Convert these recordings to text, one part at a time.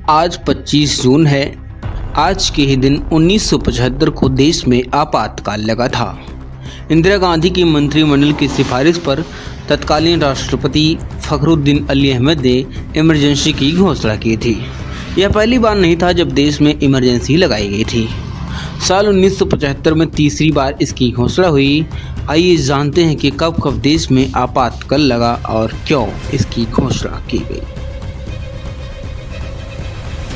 आज 25 जून है। आज के ही दिन 1975 को देश में आपातकाल लगा था। इंदिरा गांधी की मंत्रिमंडल की सिफारिश पर तत्कालीन राष्ट्रपति फखरुद्दीन अली अहमद ने इमरजेंसी की घोषणा की थी। यह पहली बार नहीं था जब देश में इमरजेंसी लगाई गई थी। साल 1975 में तीसरी बार इसकी घोषणा हुई। आइए जानते हैं कि कब कब देश में आपातकाल लगा और क्यों इसकी घोषणा की गई।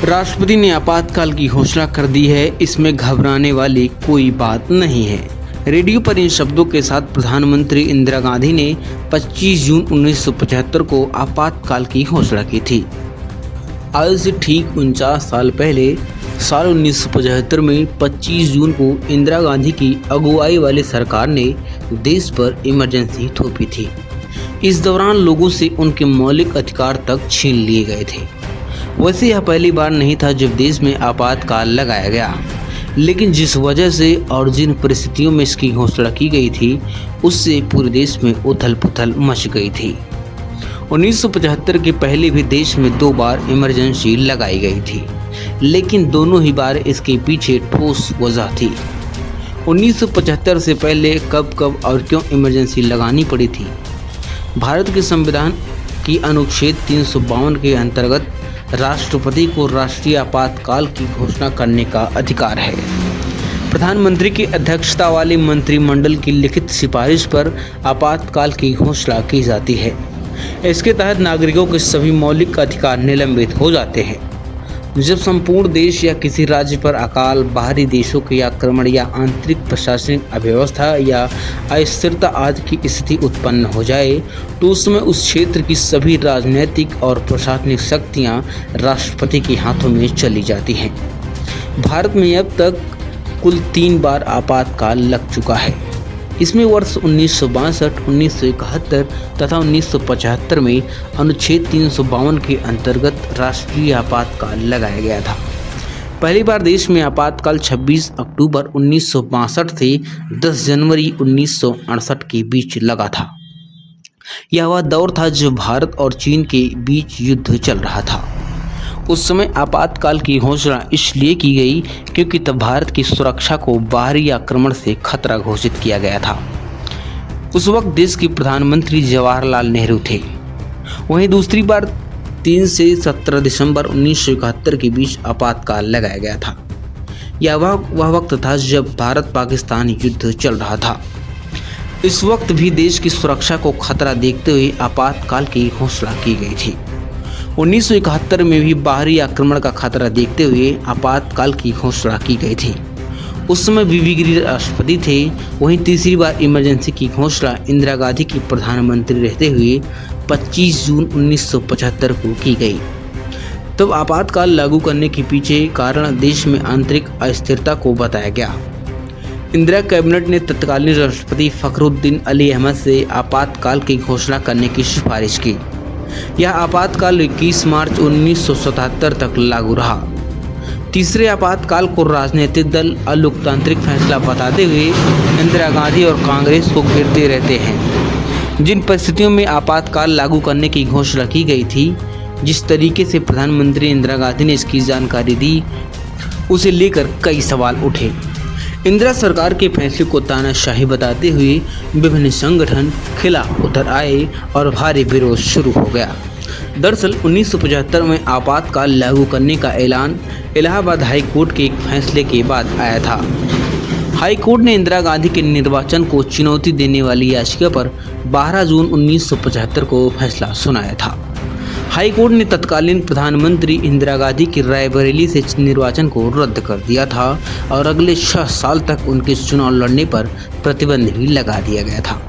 राष्ट्रपति ने आपातकाल की घोषणा कर दी है, इसमें घबराने वाली कोई बात नहीं है। रेडियो पर इन शब्दों के साथ प्रधानमंत्री इंदिरा गांधी ने 25 जून 1975 को आपातकाल की घोषणा की थी। आज से ठीक 49 साल पहले साल 1975 में 25 जून को इंदिरा गांधी की अगुवाई वाली सरकार ने देश पर इमरजेंसी थोपी थी। इस दौरान लोगों से उनके मौलिक अधिकार तक छीन लिए गए थे। वैसे यह पहली बार नहीं था जब देश में आपातकाल लगाया गया, लेकिन जिस वजह से और जिन परिस्थितियों में इसकी घोषणा की गई थी, उससे पूरे देश में उथल पुथल मच गई थी। 1975 के पहले भी देश में 2 बार इमरजेंसी लगाई गई थी, लेकिन दोनों ही बार इसके पीछे ठोस वजह थी। 1975 से पहले कब कब और क्यों इमरजेंसी लगानी पड़ी थी। भारत के संविधान की अनुच्छेद 352 के अंतर्गत राष्ट्रपति को राष्ट्रीय आपातकाल की घोषणा करने का अधिकार है। प्रधानमंत्री की अध्यक्षता वाले मंत्रिमंडल की लिखित सिफारिश पर आपातकाल की घोषणा की जाती है। इसके तहत नागरिकों के सभी मौलिक अधिकार निलंबित हो जाते हैं। जब संपूर्ण देश या किसी राज्य पर अकाल, बाहरी देशों के आक्रमण या आंतरिक प्रशासनिक अव्यवस्था या अस्थिरता आदि की स्थिति उत्पन्न हो जाए, तो उसमें उस क्षेत्र की सभी राजनीतिक और प्रशासनिक शक्तियां राष्ट्रपति के हाथों में चली जाती हैं। भारत में अब तक कुल 3 बार आपातकाल लग चुका है। इसमें वर्ष 1962, 1971 तथा 1975 में अनुच्छेद 352 के अंतर्गत राष्ट्रीय आपातकाल लगाया गया था। पहली बार देश में आपातकाल 26 अक्टूबर 1962 से 10 जनवरी 1968 के बीच लगा था। यह वह दौर था जब भारत और चीन के बीच युद्ध चल रहा था। उस समय आपातकाल की घोषणा इसलिए की गई क्योंकि तब भारत की सुरक्षा को बाहरी आक्रमण से खतरा घोषित किया गया था। उस वक्त देश के प्रधानमंत्री जवाहरलाल नेहरू थे। वहीं दूसरी बार 3 से 17 दिसंबर 1971 के बीच आपातकाल लगाया गया था। यह वह वक्त था जब भारत पाकिस्तान युद्ध चल रहा था। इस वक्त भी देश की सुरक्षा को खतरा देखते हुए आपातकाल की घोषणा की गई थी। 1971 में भी बाहरी आक्रमण का खतरा देखते हुए आपातकाल की घोषणा की गई थी। उस समय वीवी गिरि राष्ट्रपति थे। वहीं तीसरी बार इमरजेंसी की घोषणा इंदिरा गांधी की प्रधानमंत्री रहते हुए 25 जून 1975 को की गई। तब आपातकाल लागू करने के पीछे कारण देश में आंतरिक अस्थिरता को बताया गया। इंदिरा कैबिनेट ने तत्कालीन राष्ट्रपति फखरुद्दीन अली अहमद से आपातकाल की घोषणा करने की सिफारिश की। यह आपातकाल 21 मार्च 1977 तक लागू रहा। तीसरे आपातकाल को राजनीतिक दल अलोकतांत्रिक फैसला बताते हुए इंदिरा गांधी और कांग्रेस को घेरते रहते हैं। जिन परिस्थितियों में आपातकाल लागू करने की घोषणा की गई थी, जिस तरीके से प्रधानमंत्री इंदिरा गांधी ने इसकी जानकारी दी, उसे लेकर कई सवाल उठे। इंदिरा सरकार के फैसले को तानाशाही बताते हुए विभिन्न संगठन खिलाफ उतर आए और भारी विरोध शुरू हो गया। दरअसल 1975 में आपातकाल लागू करने का ऐलान इलाहाबाद हाई कोर्ट के एक फैसले के बाद आया था। हाई कोर्ट ने इंदिरा गांधी के निर्वाचन को चुनौती देने वाली याचिका पर 12 जून 1975 को फैसला सुनाया था। हाई कोर्ट ने तत्कालीन प्रधानमंत्री इंदिरा गांधी की रायबरेली से निर्वाचन को रद्द कर दिया था और अगले 6 साल तक उनके चुनाव लड़ने पर प्रतिबंध भी लगा दिया गया था।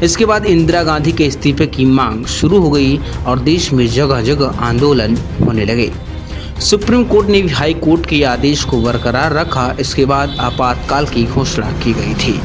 इसके बाद इंदिरा गांधी के इस्तीफे की मांग शुरू हो गई और देश में जगह जगह आंदोलन होने लगे। सुप्रीम कोर्ट ने भी हाई कोर्ट के आदेश को बरकरार रखा। इसके बाद आपातकाल की घोषणा की गई थी।